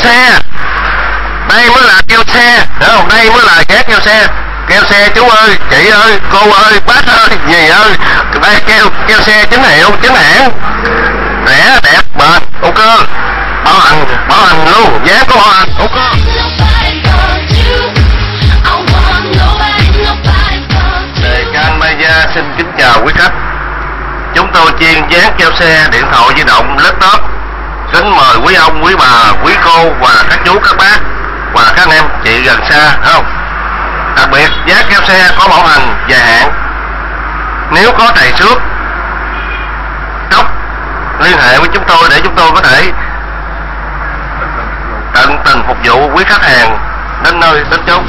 xe. Đây mới là keo xe, hiểu không? Đây mới là ghé keo xe. Keo xe chú ơi, chị ơi, cô ơi, bác ơi, dì ơi. Đây keo xe chính hiệu, chính hãng, rẻ, đẹp, bền, ok. Bảo hành luôn, giá có bảo hành, ok. Đề Can Maya xin kính chào quý khách. Chúng tôi chuyên dán keo xe, điện thoại di động, laptop. Kính mời quý ông, quý bà, quý cô và các chú, các bác và các anh em chị gần xa, thấy không? Đặc biệt giá keo xe có bảo hành dài hạn. Nếu có trầy xước, cốc, liên hệ với chúng tôi để chúng tôi có thể tận tình phục vụ quý khách hàng đến nơi đến chốn.